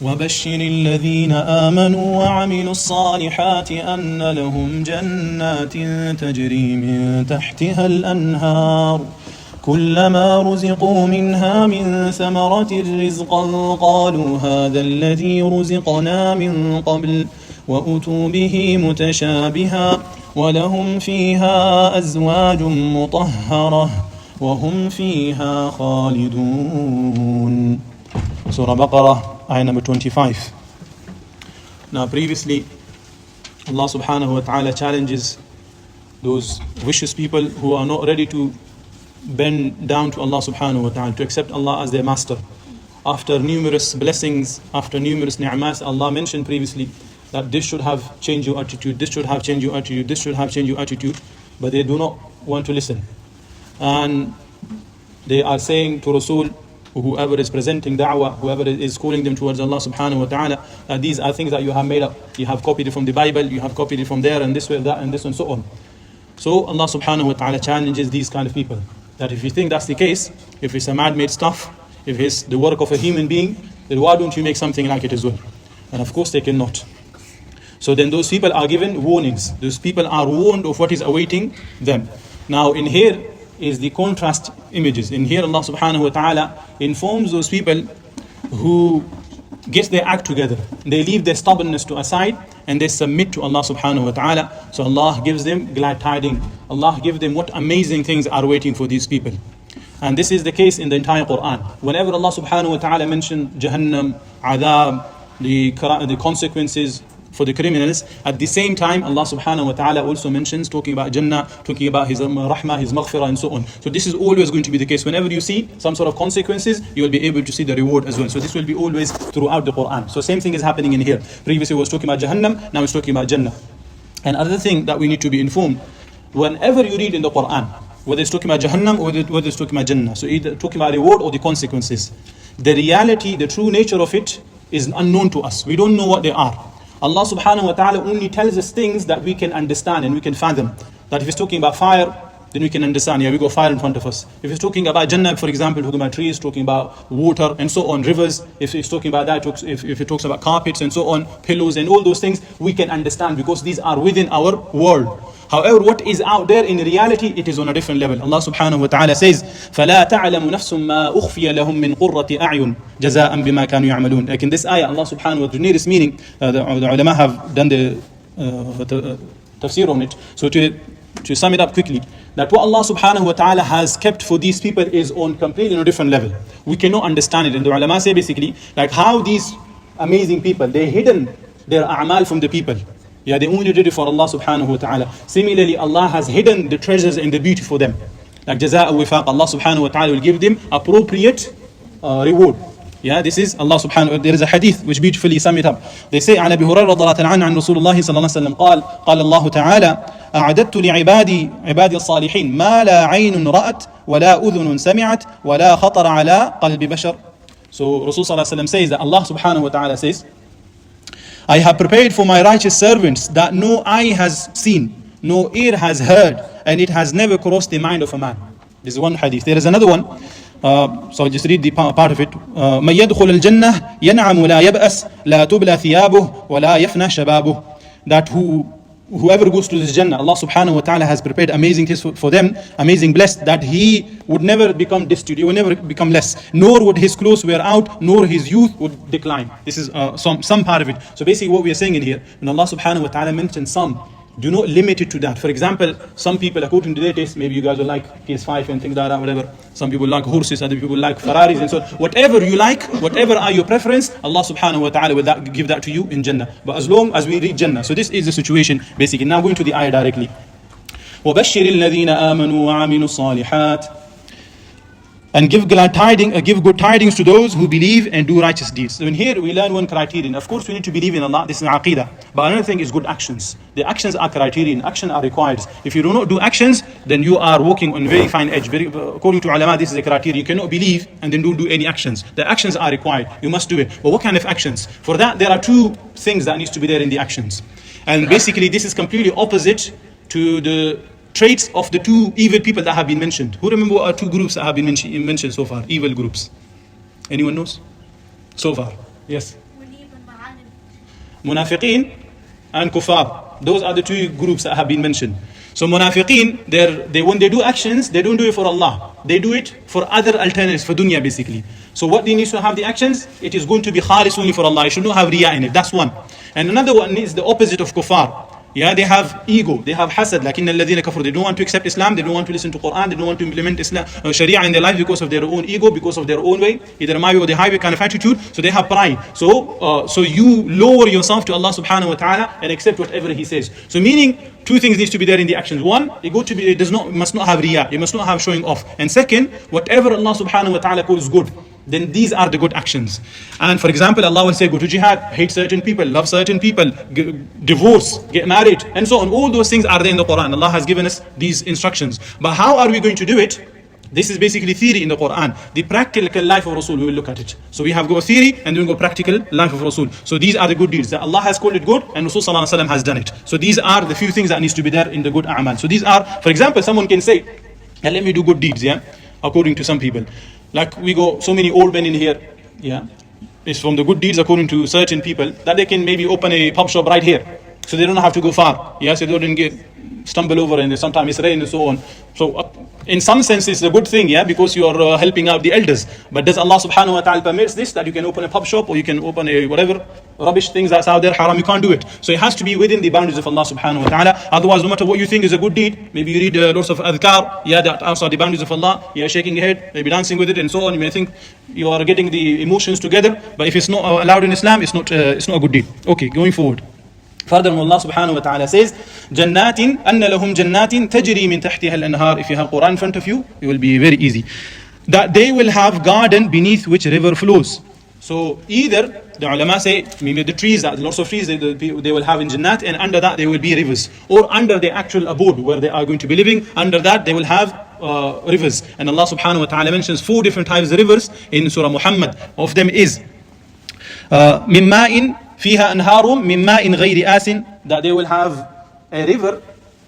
وبشر الذين آمنوا وعملوا الصالحات أن لهم جنات تجري من تحتها الأنهار كلما رزقوا منها من ثمرة رزقا قالوا هذا الذي رزقنا من قبل وأتوا به متشابها ولهم فيها أزواج مطهرة وهم فيها خالدون. Surah Al-Baqarah, ayah number 25. Now previously, Allah subhanahu wa ta'ala challenges those vicious people who are not ready to bend down to Allah subhanahu wa ta'ala, to accept Allah as their master. After numerous blessings, after numerous ni'mas, Allah mentioned previously that this should have changed your attitude, this should have changed your attitude, this should have changed your attitude, but they do not want to listen. And they are saying to Rasul, whoever is presenting da'wah, whoever is calling them towards Allah subhanahu wa ta'ala, that these are things that you have made up. You have copied it from the Bible, you have copied it from there and this way, that and this and so on. So Allah subhanahu wa ta'ala challenges these kind of people, that if you think that's the case, if it's a man-made stuff, if it's the work of a human being, then why don't you make something like it as well? And of course they cannot. So then those people are given warnings. Those people are warned of what is awaiting them. Now in here is the contrast images. In here Allah subhanahu wa ta'ala informs those people who get their act together. They leave their stubbornness to aside and they submit to Allah subhanahu wa ta'ala. So Allah gives them glad tidings. Allah gives them what amazing things are waiting for these people. And this is the case in the entire Quran. Whenever Allah subhanahu wa ta'ala mentions Jahannam, Adab, the consequences for the criminals, at the same time Allah subhanahu wa ta'ala also mentions, talking about Jannah, talking about His Rahmah, His Maghfirah and so on. So this is always going to be the case. Whenever you see some sort of consequences, you will be able to see the reward as well. So this will be always throughout the Quran. So same thing is happening in here. Previously was talking about Jahannam, now it's talking about Jannah. And another thing that we need to be informed, whenever you read in the Quran, whether it's talking about Jahannam or whether it's talking about Jannah, so either talking about reward or the consequences, the reality, the true nature of it is unknown to us. We don't know what they are. Allah subhanahu wa ta'ala only tells us things that we can understand and we can fathom. That if it's talking about fire, then we can understand, yeah, we got fire in front of us. If it's talking about Jannah, for example, talking about trees, talking about water and so on, rivers, if it's talking about that, if it talks about carpets and so on, pillows and all those things, we can understand because these are within our world. However, what is out there in reality, it is on a different level. Allah subhanahu wa ta'ala says, فَلَا تَعْلَمُ نَفْسٌ مَا أُخْفِيَ لَهُم مِّن قُرَّةِ أَعْيُنٍ جَزَاءً بِمَا كَانُوا يَعْمَلُونَ. Like in this ayah, Allah subhanahu wa ta'ala, the nearest meaning, the ulama have done the tafseer on it. So to sum it up quickly, that what Allah subhanahu wa ta'ala has kept for these people is on completely on a different level. We cannot understand it. And the ulama say basically, like how these amazing people, they hidden their a'mal from the people. Yeah, they only did it for Allah subhanahu wa ta'ala. Similarly, Allah has hidden the treasures and the beauty for them. Like jaza'a wifaq, Allah subhanahu wa ta'ala will give them appropriate reward. Yeah, this is Allah subhanahu wa ta'ala. There is a hadith which beautifully sum it up. They say, عن أبي هريرة رضي الله عنه عن رسول الله صلى الله عليه وسلم قال الله تعالى أعددت لعبادي الصالحين ما لا عين رأت ولا أذن سمعت ولا خطر على قلب بشر. So Rasul صلى الله عليه وسلم says that Allah subhanahu wa ta'ala says, I have prepared for my righteous servants that no eye has seen, no ear has heard, and it has never crossed the mind of a man. This is one hadith. There is another one. So I'll just read the part of it. مَنْ يَدْخُلَ الْجَنَّةِ يَنْعَمُ لَا يَبْأَسْ لَا تُبْلَى ثِيَابُهُ وَلَا يَفْنَى شَبَابُهُ. That whoever goes to this Jannah, Allah subhanahu wa ta'ala has prepared amazing things for them, amazing blessed, that he would never become destitute, he would never become less, nor would his clothes wear out, nor his youth would decline. This is some part of it. So basically what we are saying in here, when Allah subhanahu wa ta'ala mentions some, do not limit it to that. For example, some people, according to their taste, maybe you guys will like PS5 and things like that, whatever. Some people like horses, other people like Ferraris and so on. Whatever you like, whatever are your preference, Allah subhanahu wa ta'ala will give that to you in Jannah. But as long as we read Jannah. So this is the situation, basically. Now going to the ayah directly. وَبَشِّرِ الَّذِينَ آمَنُوا وَعَمِلُوا الصَّالِحَاتِ. And give good tidings to those who believe and do righteous deeds. So in here we learn one criterion. Of course we need to believe in Allah, this is Aqeedah. But another thing is good actions. The actions are criterion, actions are required. If you do not do actions, then you are walking on very fine edge. According to ulama, this is a criteria. You cannot believe and then don't do any actions. The actions are required, you must do it. But what kind of actions? For that there are two things that needs to be there in the actions. And basically this is completely opposite to the traits of the two evil people that have been mentioned. Who remember what are two groups that have been mentioned so far? Evil groups. Anyone knows? So far. Yes. When he Munafiqeen and kuffar. Those are the two groups that have been mentioned. So munafiqeen, when they do actions, they don't do it for Allah. They do it for other alternatives, for dunya basically. So what they need to have the actions, it is going to be khalis only for Allah. It should not have riya in it. That's one. And another one is the opposite of kuffar. Yeah, they have ego, they have hasad, like inna alladhina kafaru. They don't want to accept Islam, they don't want to listen to Quran, they don't want to implement Islam, Sharia in their life because of their own ego, because of their own way, either my way or the highway kind of attitude. So they have pride. So you lower yourself to Allah subhanahu wa ta'ala and accept whatever He says. So meaning, two things needs to be there in the actions. One, it must not have riya, it must not have showing off. And second, whatever Allah subhanahu wa ta'ala calls good, then these are the good actions. And for example, Allah will say, go to jihad, hate certain people, love certain people, divorce, get married, and so on. All those things are there in the Quran. Allah has given us these instructions. But how are we going to do it? This is basically theory in the Quran. The practical life of Rasul, we will look at it. So we have got theory and then we go practical life of Rasul. So these are the good deeds that Allah has called it good and Rasul sallallahu alaihi wasallam has done it. So these are the few things that needs to be there in the good a'mal. So these are, for example, someone can say, let me do good deeds, yeah, according to some people. Like we go, so many old men in here, yeah, it's from the good deeds according to certain people that they can maybe open a pub shop right here. So they don't have to go far. Yeah, so they don't stumble over and sometimes it's rain and so on. So in some sense it's a good thing, yeah, because you are helping out the elders. But does Allah subhanahu wa ta'ala permits this, that you can open a pub shop or you can open a whatever rubbish things that's out there, haram, you can't do it. So it has to be within the boundaries of Allah subhanahu wa ta'ala. Otherwise, no matter what you think is a good deed, maybe you read lots of adhkar, yeah, that outside the boundaries of Allah, you're shaking your head, maybe dancing with it and so on. You may think you are getting the emotions together, but if it's not allowed in Islam, it's not a good deed. Okay, going forward. Furthermore, Allah subhanahu wa ta'ala says, Jannatin, anna lahum jannatin, tajri min tahtiha al-anhar. If you have Quran in front of you, it will be very easy. That they will have garden beneath which river flows. So either, the ulama say, maybe the trees, lots of trees they will have in Jannat, and under that there will be rivers. Or under the actual abode where they are going to be living, under that they will have rivers. And Allah subhanahu wa ta'ala mentions 4 different types of rivers in Surah Muhammad. Of them is, Mimma'in, فيها أنهار من ماء غير آسن, that they will have a river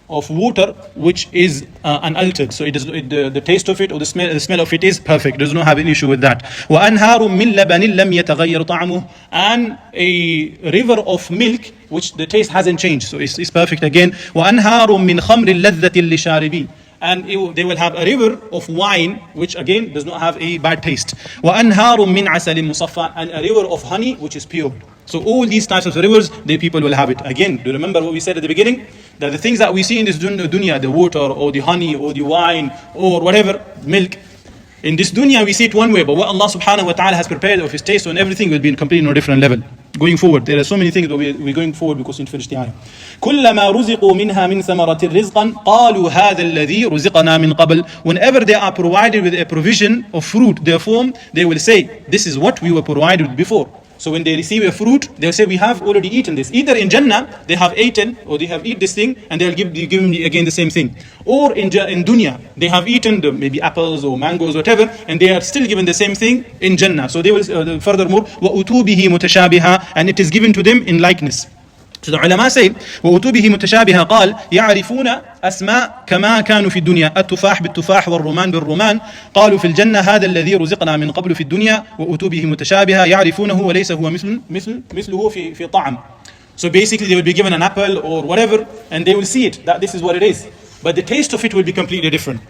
of water which is unaltered. So the taste of it or the smell of it is perfect. Does not have any issue with that. وأنهار من لبن لم يتغير طعمه, and a river of milk which the taste hasn't changed. So it's perfect again. وأنهار من خمر لذة للشاربين, and they will have a river of wine which again does not have a bad taste. وأنهار من عسل مصفى, and a river of honey which is pure. So all these types of rivers, the people will have it. Again, do you remember what we said at the beginning? That the things that we see in this dunya, the water or the honey or the wine or whatever, milk, in this dunya we see it one way, but what Allah subhanahu wa ta'ala has prepared of His taste and everything will be in completely no different level. Going forward, there are so many things, but we're going forward because we finished the ayah. كلما رزقوا منها من ثمرة رزقا قالوا هذا الذي رزقنا من قبل. Whenever they are provided with a provision of fruit, therefore they will say, this is what we were provided with before. So when they receive a fruit, they'll say, we have already eaten this. Either in Jannah, they have eaten, or they have eaten this thing, and they'll give them again the same thing. Or in dunya, they have eaten maybe apples or mangoes, whatever, and they are still given the same thing in Jannah. So they will, furthermore, وَأُتُوا بِهِ مُتَشَابِهًا, and it is given to them in likeness. So the ulama say, وَأُتُوا بِهِ مُتَشَابِهًا قال يعرفون أسماء كما كانوا في الدنيا التفاح بالتفاح والرمان بالرمان قالوا في الجنة هذا الذي رزقنا من قبل في الدنيا وأتوا به متشابها يعرفونه وليس هو مثله في طعم. So basically they will be given an apple or whatever and they will see it, that this is what it is. But the taste of it will be completely different.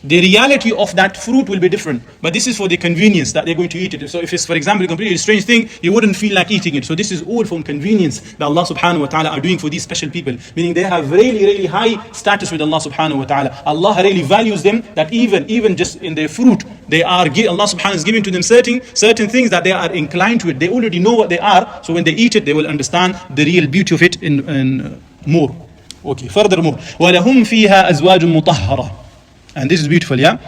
The reality of that fruit will be different. But this is for the convenience that they're going to eat it. So if it's, for example, a completely strange thing, you wouldn't feel like eating it. So this is all from convenience that Allah subhanahu wa ta'ala are doing for these special people. Meaning they have really, really high status with Allah subhanahu wa ta'ala. Allah really values them, that even just in their fruit, Allah subhanahu wa ta'ala is giving to them certain things that they are inclined to it. They already know what they are. So when they eat it, they will understand the real beauty of it in more. Okay, furthermore. وَلَهُمْ فِيهَا أَزْوَاجٌ مُطَهَّرَةٌ. And this is beautiful, yeah?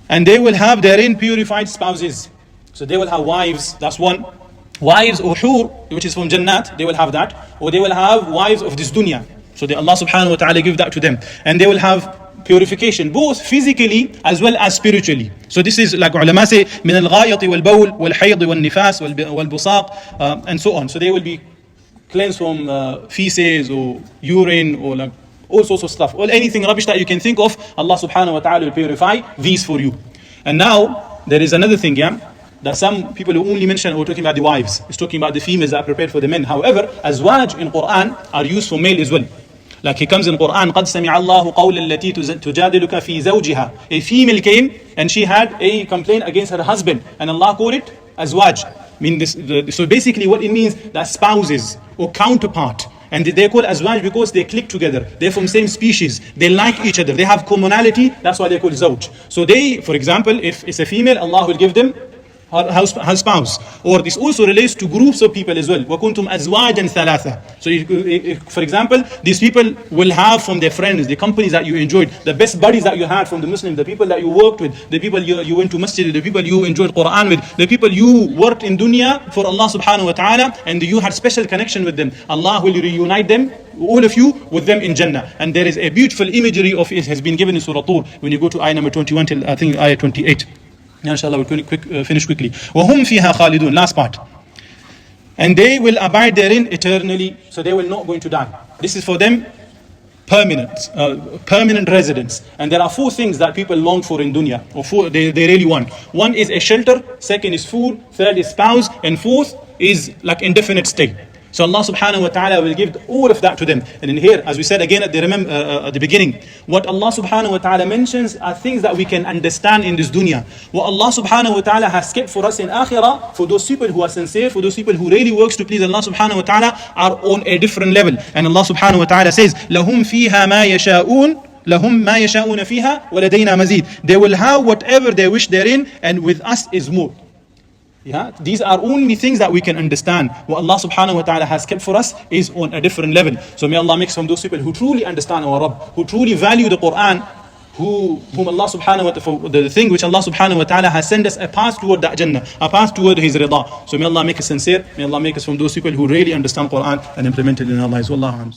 And they will have therein purified spouses. So they will have wives, that's one. Wives or hur, which is from Jannat, they will have that. Or they will have wives of this dunya. So Allah subhanahu wa ta'ala give that to them. And they will have purification, both physically as well as spiritually. So this is like ulama say, من الغائط والبول والحيض والنفاس والبصاق, and so on. So they will be cleansed from feces or urine or like all sorts of stuff, or anything rubbish that you can think of, Allah subhanahu wa ta'ala will purify these for you. And now, there is another thing, yeah? that some people who only mention or talking about the wives. It's talking about the females that are prepared for the men. However, azwaj in Quran are used for male as well. Like it comes in Quran, قَدْ سَمِعَ اللَّهُ قَوْلَ الَّتِي تُجَادِلُكَ فِي زَوْجِهَا. A female came and she had a complaint against her husband, and Allah called it azwaj. So basically what it means, that spouses or counterpart. And they're called azwaj because they click together. They're from same species. They like each other. They have commonality. That's why they're called zawj. So they, for example, if it's a female, Allah will give them her spouse. Or this also relates to groups of people as well. وَكُنْتُمْ أَزْوَاجًا ثَلَاثًا. So for example, these people will have from their friends, the companies that you enjoyed, the best buddies that you had from the Muslims, the people that you worked with, the people you went to masjid, the people you enjoyed Quran with, the people you worked in dunya for Allah subhanahu wa ta'ala, and you had special connection with them. Allah will reunite them, all of you, with them in Jannah. And there is a beautiful imagery of it has been given in Surah Tur when you go to ayah number 21 till I think ayah 28. Inshallah, we'll finish quickly. وَهُمْ فِيهَا خَالِدُونَ. Last part. And they will abide therein eternally, so they will not going to die. This is for them permanent residence. And there are 4 things that people long for in dunya, or 4 they really want. 1 is a shelter, 2nd is food, 3rd is spouse, and 4th is like indefinite stay. So Allah subhanahu wa ta'ala will give all of that to them. And in here, as we said again at the beginning, what Allah subhanahu wa ta'ala mentions are things that we can understand in this dunya. What Allah subhanahu wa ta'ala has kept for us in akhirah, for those people who are sincere, for those people who really works to please Allah subhanahu wa ta'ala, are on a different level. And Allah subhanahu wa ta'ala says, لَهُمْ فِيهَا مَا يَشَاءُونَ لَهُمْ مَا يَشَاءُونَ فِيهَا وَلَدَيْنَا مَزِيدٌ. They will have whatever they wish therein, and with us is more. Yeah, these are only things that we can understand. What Allah subhanahu wa ta'ala has kept for us is on a different level. So may Allah make from those people who truly understand our Rabb, who truly value the Quran, whom Allah subhanahu wa ta'ala, the thing which Allah subhanahu wa ta'ala has sent us a path toward that Jannah, a path toward His rida. So may Allah make us sincere, may Allah make us from those people who really understand Quran and implement it in our lives. Wallahu a'lam.